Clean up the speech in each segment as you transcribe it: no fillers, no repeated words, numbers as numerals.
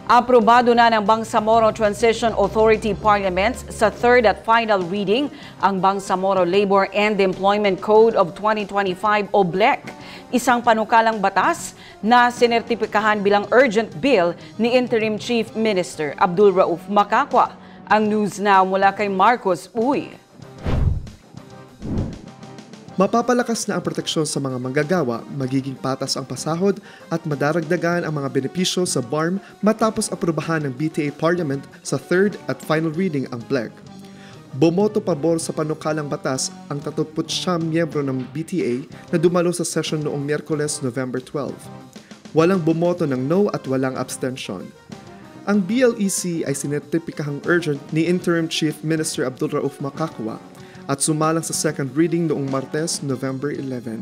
Aprobado na ng Bangsamoro Transition Authority Parliaments sa third at final reading ang Bangsamoro Labor and Employment Code of 2025 o BLEC, isang panukalang batas na sinertipikahan bilang urgent bill ni Interim Chief Minister Abdul Rauf Makakwa. Ang news now mula kay Marcos Uy. Mapapalakas na ang proteksyon sa mga manggagawa, magiging patas ang pasahod at madaragdagan ang mga benepisyo sa BARM matapos aprobahan ng BTA Parliament sa third at final reading ang BLEC. Bumoto pabor sa panukalang batas ang 39 miyembro ng BTA na dumalo sa session noong Miyerkules, November 12. Walang bumoto ng no at walang abstention. Ang BLEC ay sinertipikahang urgent ni Interim Chief Minister Abdul Rauf Makakwa at sumalang sa second reading noong Martes, November 11.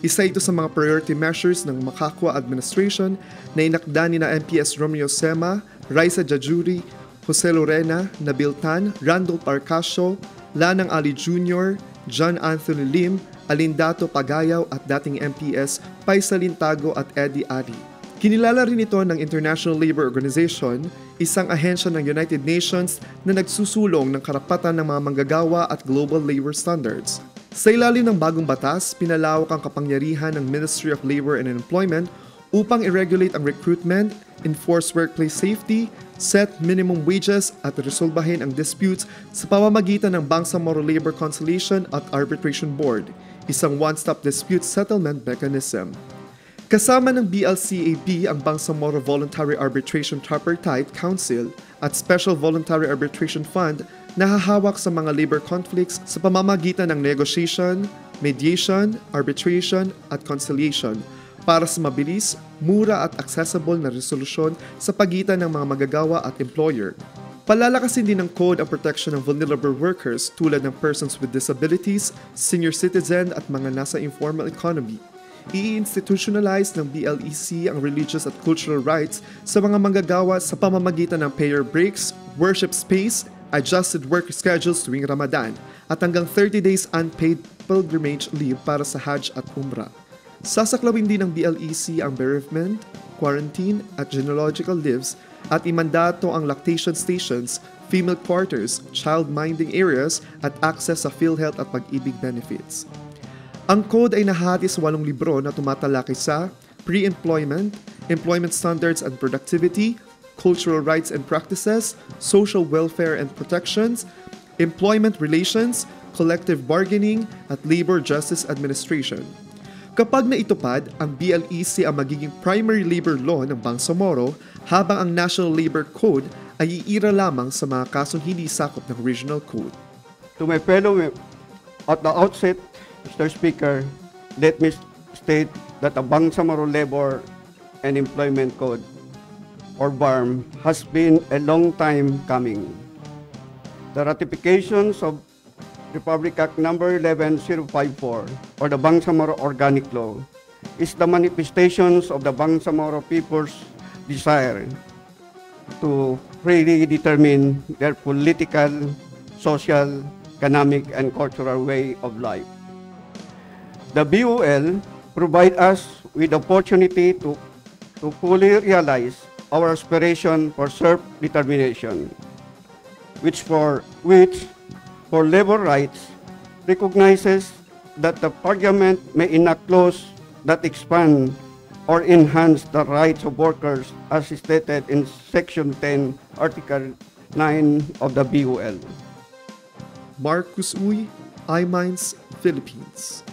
Isa ito sa mga priority measures ng Makakwa administration na inakda ni na MPS Romeo Sema, Raisa Jajuri, Jose Lorena, Nabil Tan, Randolph Arcasio, Lanang Ali Jr., John Anthony Lim, Alindato Pagayaw at dating MPS Paisalin Tago at Eddie Ari. Kinilala rin ito ng International Labour Organization, isang ahensya ng United Nations na nagsusulong ng karapatan ng mga manggagawa at global labor standards. Sa ilalim ng bagong batas, pinalawak ang kapangyarihan ng Ministry of Labor and Employment upang i-regulate ang recruitment, enforce workplace safety, set minimum wages at resolbahin ang disputes sa pamamagitan ng Bangsamoro Labor Conciliation at Arbitration Board, isang one-stop dispute settlement mechanism. Kasama ng BLCAB ang Bangsamoro Voluntary Arbitration Tripartite Council at Special Voluntary Arbitration Fund na hahawak sa mga labor conflicts sa pamamagitan ng negotiation, mediation, arbitration at conciliation para sa mabilis, mura at accessible na resolusyon sa pagitan ng mga magagawa at employer. Palalakasin din ng code ang protection ng vulnerable workers tulad ng persons with disabilities, senior citizen at mga nasa informal economy. I-institutionalize ng BLEC ang religious at cultural rights sa mga manggagawa sa pamamagitan ng payer breaks, worship space, adjusted work schedules tuwing Ramadan, at hanggang 30 days unpaid pilgrimage leave para sa Hajj at Umrah. Sasaklawin din ng BLEC ang bereavement, quarantine at genealogical leaves at imandato ang lactation stations, female quarters, child minding areas at access sa PhilHealth at pag-ibig benefits. Ang code ay nahati sa 8 libro na tumatalakay sa pre-employment, employment standards and productivity, cultural rights and practices, social welfare and protections, employment relations, collective bargaining, at labor justice administration. Kapag naitupad, ang BLEC ang magiging primary labor law ng Bangsamoro habang ang National Labor Code ay iira lamang sa mga kasong hindi sakop ng Regional Code. To my fellow, at the outset, Mr. Speaker, let me state that the Bangsamoro Labor and Employment Code, or BARM, has been a long time coming. The ratifications of Republic Act No. 11054, or the Bangsamoro Organic Law, is the manifestations of the Bangsamoro people's desire to freely determine their political, social, economic, and cultural way of life. The BOL provide us with the opportunity to fully realize our aspiration for self-determination, which for labor rights recognizes that the Parliament may enact laws that expand or enhance the rights of workers as stated in Section 10, Article 9 of the BOL. Marcos Uy, iMinds, Philippines.